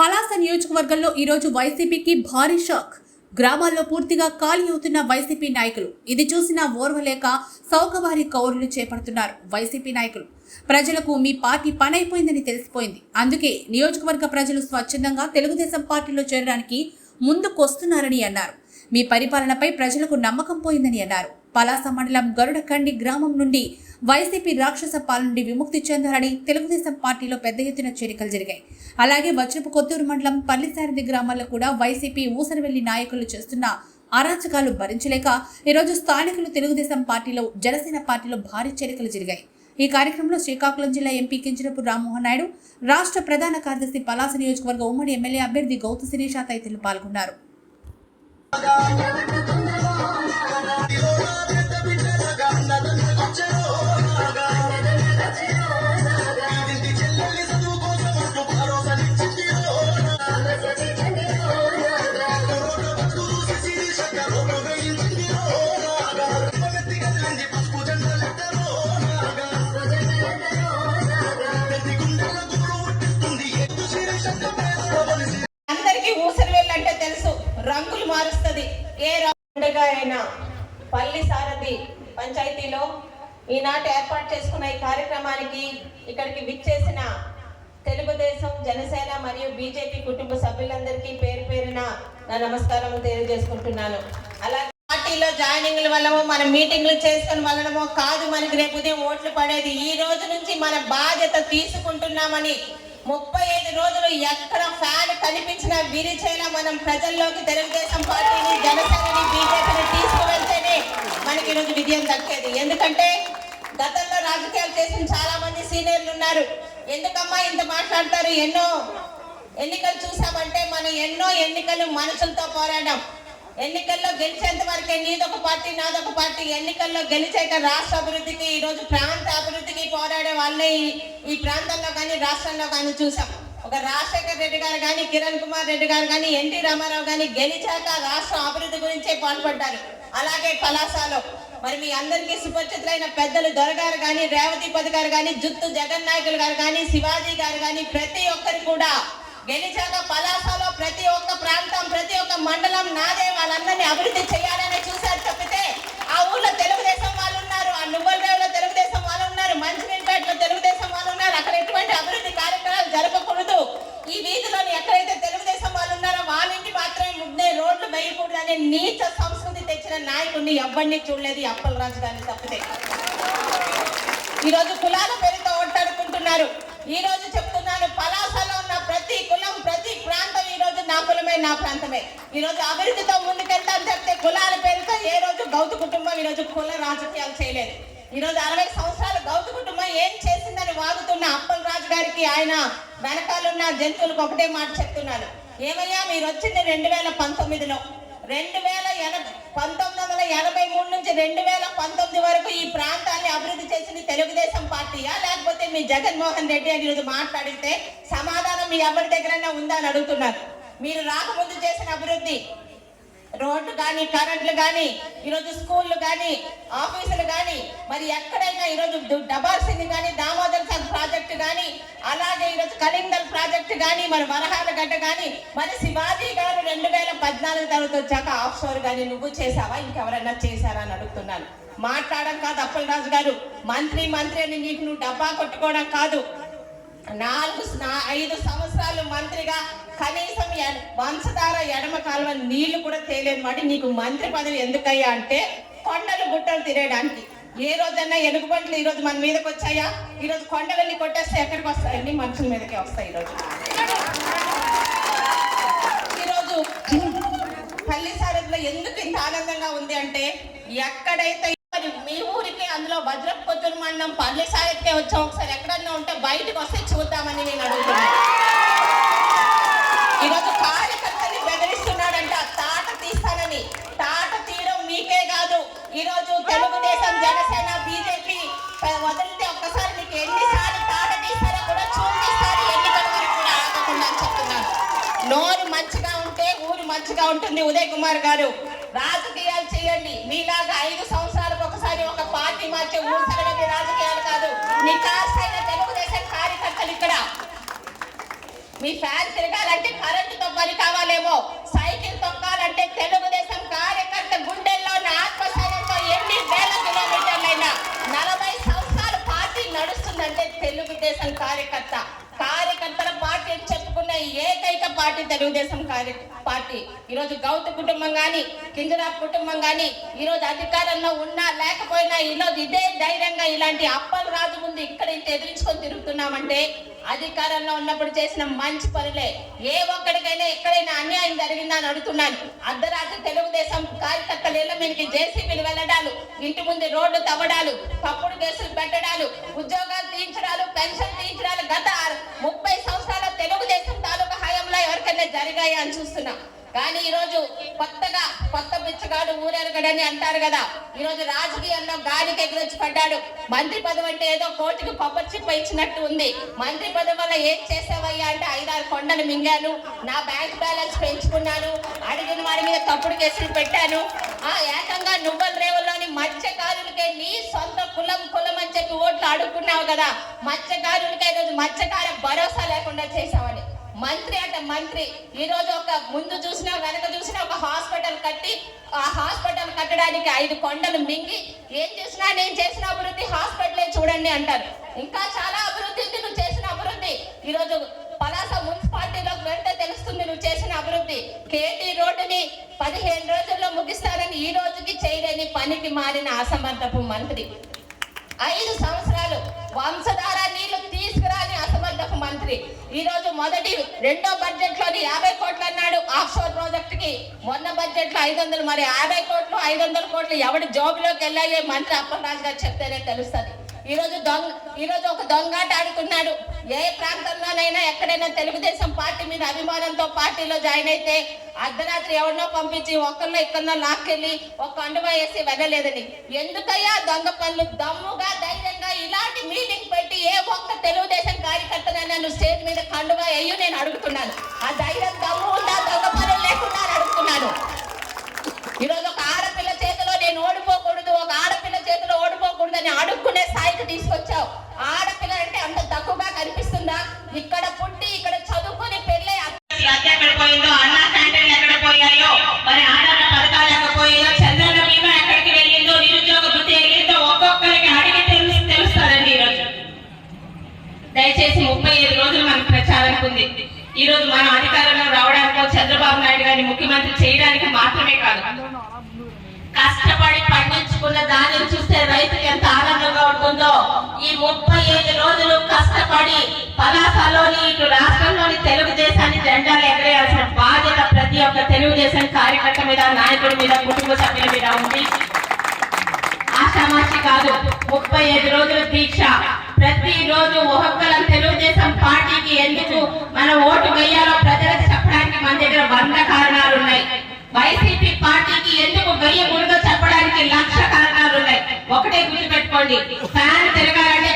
పలాస నియోజకవర్గంలో ఈరోజు వైసీపీకి భారీ షాక్. గ్రామాల్లో పూర్తిగా ఖాళీ అవుతున్న వైసీపీ నాయకులు. ఇది చూసిన ఓర్వలేక సౌకవారి కౌరులు చేపడుతున్నారు వైసీపీ నాయకులు. ప్రజలకు మీ పార్టీ పనైపోయిందని తెలిసిపోయింది. అందుకే నియోజకవర్గ ప్రజలు స్వచ్ఛందంగా తెలుగుదేశం పార్టీలో చేరడానికి ముందుకొస్తున్నారని అన్నారు. మీ పరిపాలనపై ప్రజలకు నమ్మకం పోయిందని అన్నారు. పలాస మండలం గరుడకండి గ్రామం నుండి వైసీపీ రాక్షస పాలన నుండి విముక్తి చెందాలని తెలుగుదేశం పార్టీలో పెద్ద ఎత్తున చేరికలు జరిగాయి. అలాగే వజ్రపు కొత్తూరు మండలం పల్లిసారథి గ్రామాల్లో కూడా వైసీపీ ఊసరవెల్లి నాయకులు చేస్తున్న అరాచకాలు భరించలేక ఈరోజు స్థానికులు తెలుగుదేశం పార్టీలో జనసేన పార్టీలో భారీ చేరికలు జరిగాయి. ఈ కార్యక్రమంలో శ్రీకాకుళం జిల్లా ఎంపీ కింజరపు రామ్మోహన్ నాయుడు, రాష్ట్ర ప్రధాన కార్యదర్శి పలాస నియోజకవర్గ ఉమ్మడి ఎమ్మెల్యే అభ్యర్థి గౌతు శిరీష తదితరులు పాల్గొన్నారు. రంగులు మారుస్తుంది. ఏ పండుగ అయినా పల్లిసారథి పంచాయతీలో ఈనాటి ఏర్పాటు చేసుకున్న ఈ కార్యక్రమానికి ఇక్కడికి విచ్చేసిన తెలుగుదేశం, జనసేన మరియు బీజేపీ కుటుంబ సభ్యులందరికీ పేరు పేరున నా నమస్కారం తెలియజేసుకుంటున్నాను. అలాగే పార్టీలో జాయినింగ్ల వల్లమో మన మీటింగ్లు చేసుకుని వల్లమో కాదు మనకి రేపు ఉదయం ఓట్లు పడేది. ఈ రోజు నుంచి మన బాధ్యత తీసుకుంటున్నామని 35 రోజులు ఎక్కడ ఫ్యాన్ కనిపించినా విరిచేలా మనం ప్రజల్లోకి తెలుగుదేశం పార్టీని, జనసేనని, బీజేపీని తీసుకువెళ్తేనే మనకి ఈరోజు విజయం దక్కేది. ఎందుకంటే గతంలో రాజకీయాలు చేసిన చాలా మంది సీనియర్లు ఉన్నారు. ఎందుకమ్మా ఇంత మాట్లాడతారు? ఎన్నో ఎన్నికలు చూసామంటే మనం ఎన్నో ఎన్నికలు మనుషులతో పోరాడాం. ఎన్నికల్లో గెలిచేంత వరకే నీదొక పార్టీ నాదొక పార్టీ. ఎన్నికల్లో గెలిచాక రాష్ట్ర అభివృద్ధికి, ఈరోజు ప్రాంత అభివృద్ధికి పోరాడే వాళ్ళే ఈ ప్రాంతంలో కానీ రాష్ట్రంలో కానీ చూసాం. ఒక రాజశేఖర్ రెడ్డి గారు కానీ, కిరణ్ కుమార్ రెడ్డి గారు కానీ, ఎన్టీ రామారావు కానీ గెలిచాక రాష్ట్ర అభివృద్ధి గురించే పాల్పడ్డారు. అలాగే పలాసలో మరి మీ అందరికీ సుపరిచితులైన పెద్దలు దొరగారు కానీ, రేవతిపతి గారు కానీ, జుత్తు జగన్ నాయకులు గారు కానీ, శివాజీ గారు కానీ ప్రతి ఒక్కరు కూడా గెలిచాక పలాసలో ప్రతి ఒక్క ప్రాంతం, ప్రతి ఒక్క మండలం నాదే, వాళ్ళందరినీ అభివృద్ధి చేయాలని చూశారు తప్పితే ఆ ఊళ్ళో తెలుగుదేశం వాళ్ళు ఉన్నారు, ఆ నువ్వులరేవులో తెలుగుదేశం వాళ్ళు ఉన్నారు, మంచినీళ్ళపేటలో తెలుగుదేశం వాళ్ళు ఉన్నారు, అక్కడ ఎటువంటి అభివృద్ధి కార్యక్రమాలు జరగకూడదు, ఈ వీధిలోని ఎక్కడైతే తెలుగుదేశం వాళ్ళు ఉన్నారో వాళ్ళ ఇంటి మాత్రమే ముగ్గునే రోడ్లు వేయకూడదు అనే నీచ సంస్కృతి తెచ్చిన నాయకుడిని ఎవరిని చూడలేదు అప్పలరాజు గారిని తప్పితే. ఈరోజు కులాల పేరుతో ఓట్లాడుకుంటున్నారు. ఈ రోజు చెప్తున్నాను, పలాసలో ఉన్న ప్రతి కులం, ప్రతి ప్రాంతం ఈ రోజు నా కులమే, నా ప్రాంతమే. ఈ రోజు అభివృద్ధితో ముందుకెళ్తాను చెప్తే కులాల పేరుతో ఏ రోజు గౌతు కుటుంబం ఈ రోజు కుల రాజకీయాలు చేయలేదు. ఈ రోజు 60 సంవత్సరాలు గౌతు కుటుంబం ఏం చేసిందని వాగుతున్న అప్పలరాజు గారికి ఆయన వెనకాలన్న జంతువులకు ఒకటే మాట చెప్తున్నాను. ఏమయ్యా మీరు వచ్చింది 2019లో, 1983 నుంచి 2019 వరకు ఈ ప్రాంతాన్ని అభివృద్ధి చేసింది తెలుగుదేశం పార్టీయా లేకపోతే మీ జగన్మోహన్ రెడ్డి అని ఈరోజు మాట్లాడితే సమాధానం మీ ఎవరి దగ్గరైనా ఉందా అని అడుగుతున్నారు. మీరు రాకముందు చేసిన అభివృద్ధి, రోడ్లు కానీ, కరెంట్లు కానీ, ఈరోజు స్కూళ్ళు కానీ, ఆఫీసులు కానీ, మరి ఎక్కడైనా ఈరోజు డబార్ సింగ్ కానీ, దామోదర్ సాగ్ ప్రాజెక్టు కానీ, అలాగే ఈరోజు కళింగల్ ప్రాజెక్టు కానీ, మరి వరహాల గడ్డ కానీ, మరి శివాజీ గారు 2014 తర్వాత వచ్చాక ఆఫ్ షోర్ కానీ నువ్వు చేసావా, ఇంకెవరైనా చేశారా అని అడుగుతున్నాను. మాట్లాడడం కాదు అప్పలరాజు గారు, మంత్రి అని నీకు నువ్వు డబ్బా కొట్టుకోవడం కాదు. 5 సంవత్సరాలు మంత్రిగా కనీసం వంశధార ఎడమ కాలువ నీళ్లు కూడా తేలేని వాడి నీకు మంత్రి పదవి ఎందుకయ్యా అంటే కొండలు గుట్టలు తినేయడానికి. ఏ రోజన్నా ఎలుగుబంట్లు ఈ రోజు మన మీదకి వచ్చాయా? ఈరోజు కొండలన్నీ కొట్టేస్తే ఎక్కడికి వస్తాయండి? మనుషుల మీదకే వస్తాయి. ఈరోజు పల్లిసారథిలో ఎందుకు ఇంత ఆనందంగా ఉంది అంటే ఎక్కడైతే మీ ఊరికి అందులో వజ్రపు కొత్తూరు మండలం పల్లిసారథికే వచ్చాం, ఒకసారి ఎక్కడన్నా ఉంటే బయటకు వస్తే చూద్దామని నేను అడుగుతున్నాను. ఈరోజు కార్యకర్తని బెదిరిస్తున్నాడంట తాట తీస్తానని. తాట తీయడం మీకే కాదు, ఈరోజు తెలుగుదేశం, జనసేన, బీజేపీ వదిలితే ఒక్కసారి మీకు ఎన్నిసార్లు తాట తీస్తారో కూడా చూపిస్తారు. ఎన్నికల వరకు కూడా ఆగకుండా అని చెప్తున్నాను. నోరు మంచిగా ఉంటే ఊరు మంచిగా ఉంటుంది. ఉదయ్ కుమార్ గారు రాజకీయాలు చేయండి. మీలాగా 5 సంవత్సరాలకు ఒకసారి ఒక పార్టీ మార్చే ఊసరవెల్లి రాజకీయాలు కాదు. నికాసైన తెలుగుదేశం కార్యకర్తలు ఇక్కడ మీ ఫ్యాన్ తిరగాలంటే కరెంటుతో పని కావాలేమో, సైకిల్ తొక్కాలంటే తెలుగుదేశం కార్యకర్త గుండెల్లోని ఆత్మశైలంతో ఎన్ని వేల కిలోమీటర్లైనా 40 సంవత్సరాల పార్టీ నడుస్తుందంటే తెలుగుదేశం కార్యకర్తల పార్టీ అని చెప్పుకున్న ఏకైక పార్టీ తెలుగుదేశం పార్టీ. ఈరోజు గౌతు కుటుంబం కానీ, కింజరాపు కుటుంబం కానీ ఈరోజు అధికారంలో ఉన్నా లేకపోయినా ఈరోజు ఇదే ధైర్యంగా ఇలాంటి అప్పల రాజు ముందు ఇక్కడ ఇంత ఎదిరించుకొని తిరుగుతున్నామంటే అధికారంలో ఉన్నప్పుడు చేసిన మంచి పనులే. ఏ ఒక్కడికైనా ఎక్కడైనా అన్యాయం జరిగిందా అని అడుగుతున్నాను. అర్ధరాత్రి తెలుగుదేశం కార్యకర్తలు ఇళ్ల మీదకి జేసీబీలు వెళ్ళడాలు, ఇంటి ముందు రోడ్లు తవ్వడాలు, తప్పుడు కేసులు పెట్టడాలు, ఉద్యోగాలు తీయించడాలు, పెన్షన్ తీయించడాలు గత 30 సంవత్సరాల తెలుగుదేశం తాలూకా హయాంలో ఎవరికైనా జరిగాయి అని చూస్తున్నాం. కానీ ఈరోజు కొత్త బిచ్చగాడు ఊరెరగడని అంటారు కదా, ఈరోజు రాజకీయాల్లో గాలికి ఎగిరొచ్చి పడ్డాడు. మంత్రి పదవి అంటే ఏదో కోటికి కొబ్బరి చిప్ప ఇచ్చినట్టు ఉంది. మంత్రి పదవి వల్ల ఏం చేసావయ్యా అంటే 5-6 కొండలు మింగాను, నా బ్యాంక్ బ్యాలెన్స్ పెంచుకున్నాను, అడిగిన వాడి మీద తప్పుడు కేసులు పెట్టాను, ఏకంగా నువ్వుల రేవుల్లోని మత్స్యకారులకే నీ సొంత కులం అని చెప్పి ఓట్లు అడుక్కున్నావు కదా, మత్స్యకారులకే ఈరోజు మత్స్యకార భరోసా లేకుండా చేసావని. మంత్రి అంటే మంత్రి ఈ రోజు ఒక ముందు చూసినా వెనక చూసినా ఒక హాస్పిటల్ కట్టి, ఆ హాస్పిటల్ కట్టడానికి 5 కొండలు మింగి ఏం చేసినా నేను చేసిన అభివృద్ధి హాస్పిటలే చూడండి అంటారు. ఇంకా చాలా అభివృద్ధి ఉంది నువ్వు చేసిన అభివృద్ధి. ఈరోజు పలాస మున్సిపాలిటీలో వెంటే తెలుస్తుంది నువ్వు చేసిన అభివృద్ధి. కేటీ రోడ్డుని 15 రోజుల్లో ముగిస్తారని ఈ రోజుకి చేయలేని పనికి మారిన అసమర్థపు మంత్రి. 5 సంవత్సరాలు వంశధార నీళ్లు తీసుకురాని అసమర్థపు మంత్రి. ఈ రోజు రెండో బడ్జెట్ లోని 50 కోట్లు అన్నాడు ఆఫ్షోర్ ప్రాజెక్ట్ కి. మొన్న బడ్జెట్ లో 500, మరి 50 కోట్లు 500 కోట్లు ఎవడి జోబులోకి వెళ్ళాయో మంత్రి అప్పలరాజు గారు చెప్తేనే తెలుస్తుంది. ఈ రోజు ఒక దొంగాట ఆడుకున్నాడు. ఏ ప్రాంతంలోనైనా ఎక్కడైనా తెలుగుదేశం పార్టీ మీద అభిమానంతో పార్టీలో జాయిన్ అయితే అర్ధరాత్రి ఎవరినో పంపించి ఒకరిలో ఇక్కడో లాక్కెళ్ళి ఒక కండువా వేసి వెళ్ళలేదని. ఎందుకయ్యా దొంగ పనులు? దమ్ముగా ధైర్యంగా ఇలాంటి మీటింగ్ పెట్టి ఏ ఒక్క తెలుగుదేశం కార్యకర్తనైనా నువ్వు స్టేజ్ మీద కండువా వేయు నేను అడుగుతున్నాను. ఆ ధైర్యం దమ్ము ఉందా? దొంగ పనులు లేకుండా అని అడుగుతున్నాను. ఈరోజు ఒక ఆడపిల్ల చేతిలో నేను ఓడిపోకూడదు, ఒక ఆడపిల్ల చేతిలో ఓడిపోకూడదు అని అడుక్కునే స్థాయికి తీసుకొచ్చావు. ఆడపిల్ల అంటే అంత తక్కువగా కనిపిస్తుందా? ఇక్కడ పుట్టి ఇక్కడ చదువుకొని పెళ్ళి ఎక్కడ పోయిందో, అన్నా క్యాంటీన్లు ఎక్కడ పోయాయో, మరి ఆడపిల్ల పథకాలు ఎక్కడ పోయాయో, చంద్రన్న బీమా ఎక్కడికి వెళ్ళిందో, నిరుద్యోగ వృత్తి వెళ్ళిందో ఒక్కొక్కరికి అడిగి తెలుస్తారండి. ఈరోజు దయచేసి 35 రోజులు మనకు ప్రచారానికి ఉంది. ఈ రోజు మనం అధికారంలో రావడానికో చంద్రబాబు నాయుడు గారిని ముఖ్యమంత్రి చేయడానికి మాత్రమే కాదు, కష్టపడి పండించుకున్న దానిని చూస్తే రైతుకి ఎంత ఆనందంగా ఉంటుందో. ఈ 35 రోజులు కష్టపడి పలాసలోని ఇటు రాష్ట్రంలోని తెలుగుదేశాన్ని జెండాలు ఎగరేయాల్సిన బాధ్యత ప్రతి ఒక్క తెలుగుదేశం కార్యకర్త మీద, నాయకుడి మీద, కుటుంబ సభ్యుల మీద ఉంది. ఆషామాషి కాదు. 35 రోజుల దీక్ష. ప్రతి రోజు ఒక్కొక్కరు తెలుగుదేశం పార్టీకి ఎందుకు మనం ఓటు వేయాలో ప్రజలకు చెప్పడానికి మన దగ్గర 100 కారణాలు ఉన్నాయి. వైసీపీ పార్టీకి ఎందుకు వేయకూడదో చెప్పడానికి 1,00,000 కారణాలు ఉన్నాయి. ఒకటే గుర్తుపెట్టుకోండి, ఫ్యాన్ తిరగాలంటే